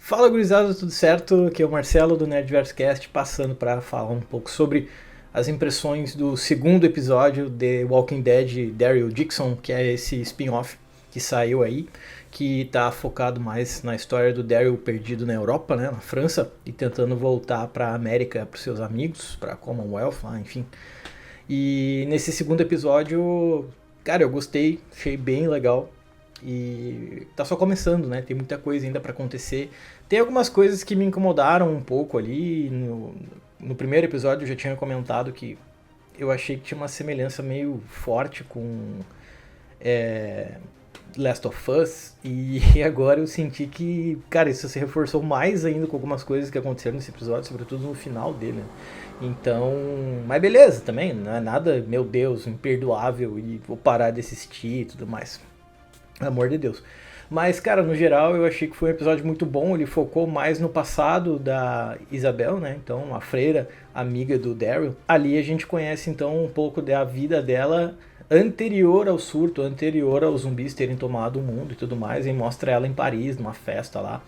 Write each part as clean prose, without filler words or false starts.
Fala gurizada, tudo certo? Aqui é o Marcelo do Nerdverse Cast, passando para falar um pouco sobre as impressões do segundo episódio de Walking Dead Daryl Dixon, que é esse spin-off que saiu aí, que está focado mais na história do Daryl perdido na Europa, né, na França, e tentando voltar para a América, para seus amigos, para a Commonwealth, lá, enfim. E nesse segundo episódio, cara, eu gostei, achei bem legal. E tá só começando, né? Tem muita coisa ainda para acontecer. Tem algumas coisas que me incomodaram um pouco ali. No primeiro episódio eu já tinha comentado que eu achei que tinha uma semelhança meio forte com é, Last of Us. E agora eu senti que, cara, isso se reforçou mais ainda com algumas coisas que aconteceram nesse episódio, sobretudo no final dele, né? Então, mas beleza também, não é nada, meu Deus, imperdoável e vou parar de assistir e tudo mais. Amor de Deus. Mas, cara, no geral eu achei que foi um episódio muito bom. Ele focou mais no passado da Isabel, né? Então, a freira, amiga do Daryl. Ali a gente conhece então um pouco da vida dela anterior ao surto, anterior aos zumbis terem tomado o mundo e tudo mais. E mostra ela em Paris, numa festa lá.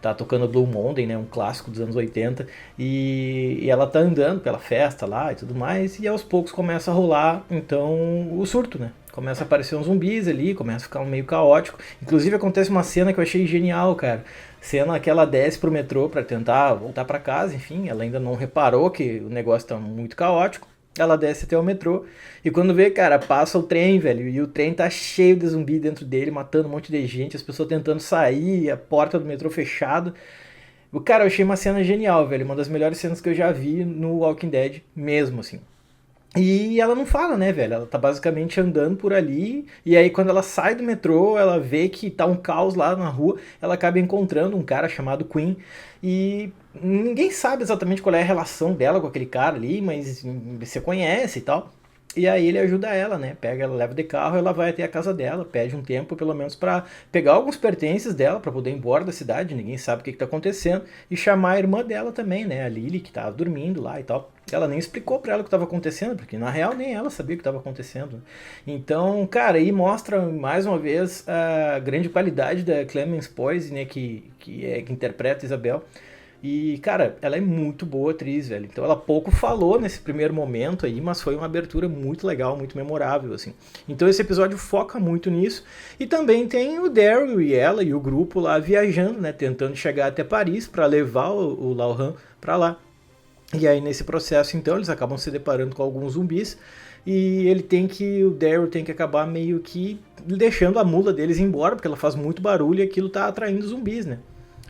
Tá tocando Blue Monday, né? Um clássico dos anos 80. E ela tá andando pela festa lá e tudo mais. E aos poucos começa a rolar, então, o surto, né? Começa a aparecer uns zumbis ali, começa a ficar meio caótico. Inclusive acontece uma cena que eu achei genial, cara. Cena que ela desce pro metrô pra tentar voltar pra casa, enfim. Ela ainda não reparou que o negócio tá muito caótico. Ela desce até o metrô. E quando vê, cara, passa o trem, velho. E o trem tá cheio de zumbi dentro dele, matando um monte de gente. As pessoas tentando sair, a porta do metrô fechada. Cara, eu achei uma cena genial, velho. Uma das melhores cenas que eu já vi no Walking Dead mesmo, assim. E ela não fala, né, velho? Ela tá basicamente andando por ali. E aí, quando ela sai do metrô, ela vê que tá um caos lá na rua. Ela acaba encontrando um cara chamado Quinn. E ninguém sabe exatamente qual é a relação dela com aquele cara ali, mas você conhece e tal. E aí ele ajuda ela, né? Pega ela, leva de carro, ela vai até a casa dela, pede um tempo pelo menos pra pegar alguns pertences dela pra poder ir embora da cidade, ninguém sabe o que tá acontecendo, e chamar a irmã dela também, né? A Lily, que tava dormindo lá e tal. Ela nem explicou pra ela o que estava acontecendo, porque na real nem ela sabia o que estava acontecendo. Então, cara, aí mostra mais uma vez a grande qualidade da Clemence Poise, né, que interpreta Isabel. E, cara, ela é muito boa atriz, velho. Então ela pouco falou nesse primeiro momento aí, mas foi uma abertura muito legal, muito memorável, assim. Então esse episódio foca muito nisso. E também tem o Daryl e ela e o grupo lá viajando, né, tentando chegar até Paris para levar o Laurent para lá. E aí nesse processo então eles acabam se deparando com alguns zumbis e o Daryl tem que acabar meio que deixando a mula deles embora, porque ela faz muito barulho e aquilo tá atraindo zumbis, né?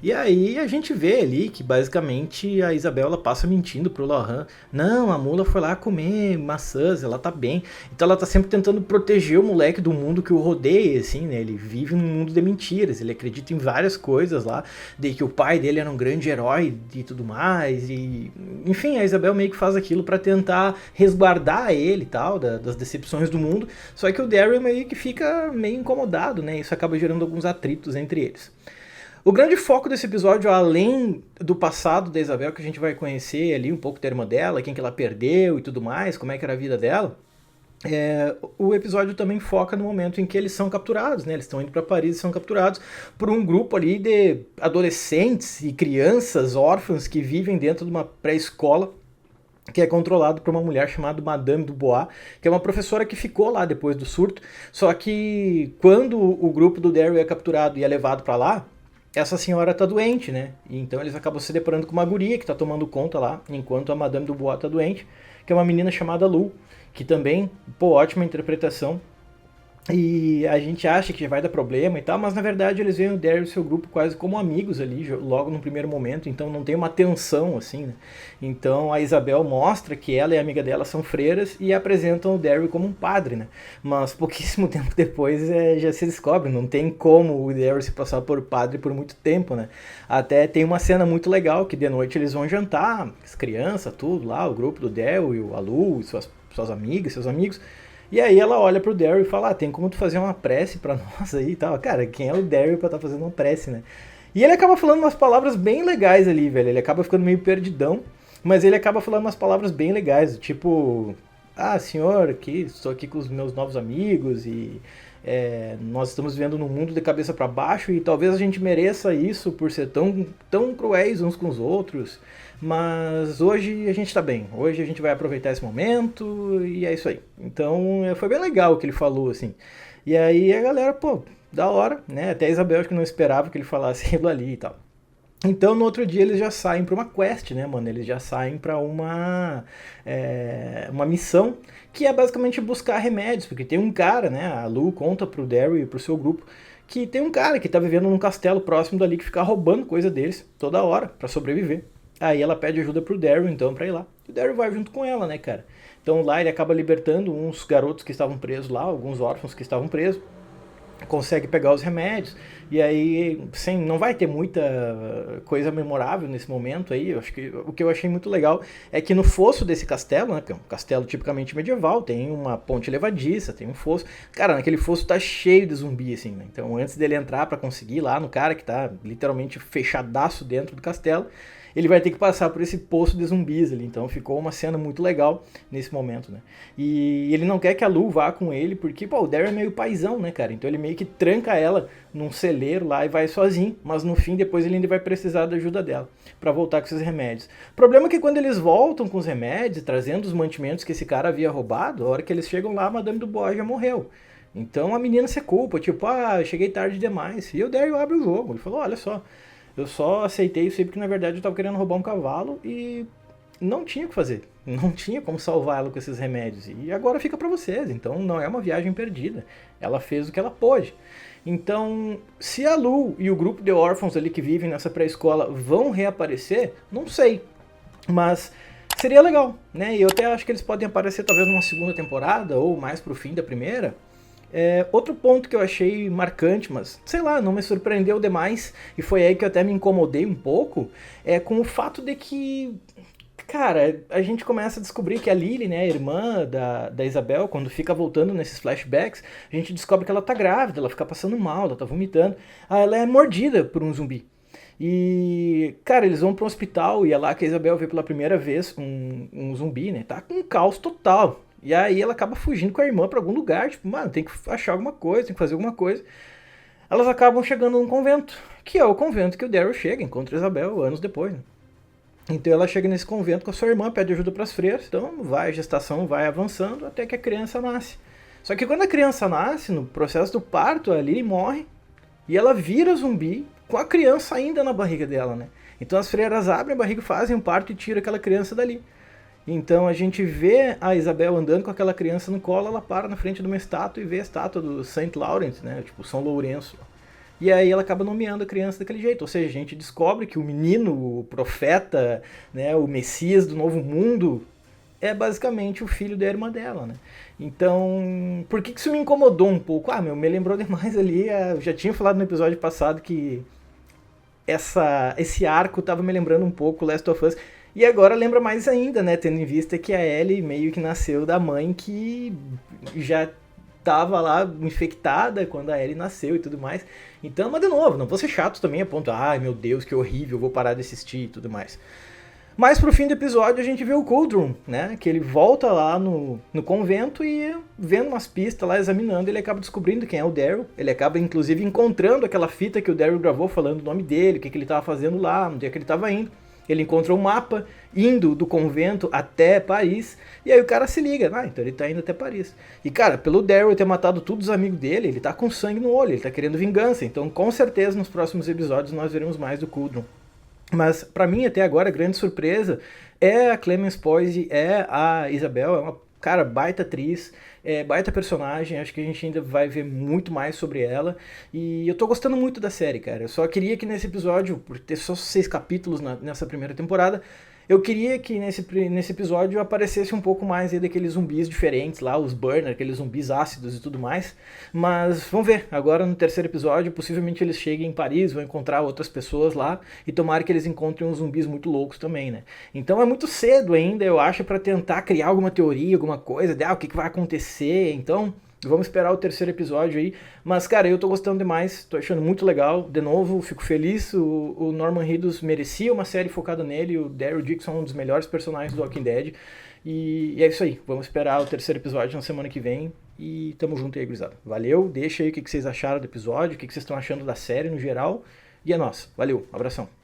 E aí a gente vê ali que basicamente a Isabela passa mentindo pro Lohan. Não, a mula foi lá comer maçãs, ela tá bem. Então ela tá sempre tentando proteger o moleque do mundo que o rodeia, assim, né? Ele vive num mundo de mentiras, ele acredita em várias coisas lá, de que o pai dele era um grande herói e tudo mais. E enfim, a Isabel meio que faz aquilo para tentar resguardar ele e tal, das decepções do mundo. Só que o Daryl meio que fica meio incomodado, né? Isso acaba gerando alguns atritos entre eles. O grande foco desse episódio, além do passado da Isabel, que a gente vai conhecer ali um pouco da irmã dela, quem que ela perdeu e tudo mais, como é que era a vida dela, o episódio também foca no momento em que eles são capturados, né? Eles estão indo para Paris e são capturados por um grupo ali de adolescentes e crianças órfãs que vivem dentro de uma pré-escola que é controlado por uma mulher chamada Madame Dubois, que é uma professora que ficou lá depois do surto. Só que quando o grupo do Daryl é capturado e é levado para lá, essa senhora tá doente, né? E então eles acabam se deparando com uma guria que tá tomando conta lá, enquanto a Madame Dubois tá doente, que é uma menina chamada Lu, que também, pô, ótima interpretação. E a gente acha que vai dar problema e tal, mas na verdade eles veem o Daryl e o seu grupo quase como amigos ali, logo no primeiro momento, então não tem uma tensão assim, né? Então a Isabel mostra que ela e a amiga dela são freiras e apresentam o Daryl como um padre, né? Mas pouquíssimo tempo depois já se descobre, não tem como o Daryl se passar por padre por muito tempo, né? Até tem uma cena muito legal que de noite eles vão jantar, as crianças, tudo lá, o grupo do Daryl e a Lu, suas amigas, seus amigos. E aí ela olha pro Daryl e fala, tem como tu fazer uma prece pra nós aí e tal. Cara, quem é o Daryl pra tá fazendo uma prece, né? E ele acaba falando umas palavras bem legais ali, velho. Ele acaba ficando meio perdidão, mas ele acaba falando umas palavras bem legais, tipo... ah, senhor, aqui, estou aqui com os meus novos amigos e nós estamos vivendo num mundo de cabeça para baixo e talvez a gente mereça isso por ser tão cruéis uns com os outros, mas hoje a gente está bem, hoje a gente vai aproveitar esse momento e é isso aí. Então foi bem legal o que ele falou, assim. E aí a galera, pô, da hora, né? Até a Isabel acho que não esperava que ele falasse aquilo ali e tal. Então no outro dia eles já saem para uma quest, né, mano? Eles já saem para uma missão que é basicamente buscar remédios, porque tem um cara, né? A Lu conta pro Daryl e pro seu grupo que tem um cara que tá vivendo num castelo próximo dali que fica roubando coisa deles toda hora para sobreviver. Aí ela pede ajuda pro Daryl então para ir lá. E o Daryl vai junto com ela, né, cara? Então lá ele acaba libertando uns garotos que estavam presos lá, alguns órfãos que estavam presos, consegue pegar os remédios e aí sem não vai ter muita coisa memorável nesse momento aí. Eu acho que o que eu achei muito legal é que no fosso desse castelo, né, que é um castelo tipicamente medieval, tem uma ponte levadiça, tem um fosso, cara, naquele fosso tá cheio de zumbi assim, né? Então antes dele entrar para conseguir ir lá no cara que tá literalmente fechadaço dentro do castelo, ele vai ter que passar por esse poço de zumbis ali. Então ficou uma cena muito legal nesse momento, né? E ele não quer que a Lu vá com ele, porque, pô, o Daryl é meio paizão, né, cara? Então ele meio que tranca ela num celeiro lá e vai sozinho, mas no fim depois ele ainda vai precisar da ajuda dela para voltar com esses remédios. O problema é que quando eles voltam com os remédios, trazendo os mantimentos que esse cara havia roubado, a hora que eles chegam lá, a Madame Dubois já morreu. Então a menina se culpa, tipo, ah, eu cheguei tarde demais. E o Daryl abre o jogo, ele falou, olha só, eu só aceitei isso aí porque na verdade eu tava querendo roubar um cavalo e não tinha o que fazer. Não tinha como salvar ela com esses remédios. E agora fica pra vocês. Então não é uma viagem perdida. Ela fez o que ela pôde. Então, se a Lu e o grupo de órfãos ali que vivem nessa pré-escola vão reaparecer, não sei. Mas seria legal, né? E eu até acho que eles podem aparecer talvez numa segunda temporada ou mais pro fim da primeira. Outro ponto que eu achei marcante, mas sei lá, não me surpreendeu demais, e foi aí que eu até me incomodei um pouco, é com o fato de que, cara, a gente começa a descobrir que a Lily, né, a irmã da Isabel, quando fica voltando nesses flashbacks, a gente descobre que ela tá grávida, ela fica passando mal, ela tá vomitando, ela é mordida por um zumbi. E, cara, eles vão para um hospital e é lá que a Isabel vê pela primeira vez um zumbi, né? Tá com um caos total. E aí ela acaba fugindo com a irmã pra algum lugar, tipo, mano, tem que achar alguma coisa, tem que fazer alguma coisa. Elas acabam chegando num convento, que é o convento que o Daryl chega, encontra a Isabel anos depois, né? Então ela chega nesse convento com a sua irmã, pede ajuda pras freiras, então vai, a gestação vai avançando até que a criança nasce. Só que quando a criança nasce, no processo do parto, a Lily morre e ela vira zumbi com a criança ainda na barriga dela, né? Então as freiras abrem a barriga, fazem um parto e tiram aquela criança dali. Então a gente vê a Isabel andando com aquela criança no colo, ela para na frente de uma estátua e vê a estátua do Saint Laurent, né? Tipo, São Lourenço. E aí ela acaba nomeando a criança daquele jeito. Ou seja, a gente descobre que o menino, o profeta, né, o Messias do novo mundo, é basicamente o filho da irmã dela, né? Então, por que isso me incomodou um pouco? Ah, meu, me lembrou demais ali, eu já tinha falado no episódio passado que esse arco tava me lembrando um pouco Last of Us. E agora lembra mais ainda, né? Tendo em vista que a Ellie meio que nasceu da mãe que já tava lá infectada quando a Ellie nasceu e tudo mais. Então, mas de novo, não vou ser chato também a ponto, ai meu Deus, que horrível, vou parar de assistir e tudo mais. Mas pro fim do episódio a gente vê o Coldroom, né? Que ele volta lá no convento e vendo umas pistas lá, examinando, ele acaba descobrindo quem é o Daryl. Ele acaba inclusive encontrando aquela fita que o Daryl gravou falando o nome dele, o que ele tava fazendo lá, no dia que ele tava indo. Ele encontrou um mapa indo do convento até Paris. E aí o cara se liga, então ele tá indo até Paris. E cara, pelo Daryl ter matado todos os amigos dele, ele tá com sangue no olho, ele tá querendo vingança. Então com certeza nos próximos episódios nós veremos mais do Coldroom. Mas pra mim até agora a grande surpresa é a Clemence Poise, é a Isabel, é uma cara baita atriz, baita personagem, acho que a gente ainda vai ver muito mais sobre ela. E eu tô gostando muito da série, cara. Eu só queria que nesse episódio, por ter só 6 capítulos nessa primeira temporada, eu queria que nesse episódio aparecesse um pouco mais aí daqueles zumbis diferentes lá, os Burner, aqueles zumbis ácidos e tudo mais. Mas vamos ver, agora no terceiro episódio, possivelmente eles cheguem em Paris, vão encontrar outras pessoas lá e tomara que eles encontrem uns zumbis muito loucos também, né? Então é muito cedo ainda, eu acho, pra tentar criar alguma teoria, alguma coisa, de o que vai acontecer. Então Vamos esperar o terceiro episódio aí. Mas, cara, eu tô gostando demais, tô achando muito legal. De novo, fico feliz. O Norman Reedus merecia uma série focada nele. O Daryl Dixon é um dos melhores personagens do Walking Dead. E é isso aí. Vamos esperar o terceiro episódio na semana que vem. E tamo junto aí, gurizada. Valeu. Deixa aí o que vocês acharam do episódio, o que vocês estão achando da série no geral. E é nóis. Valeu. Abração.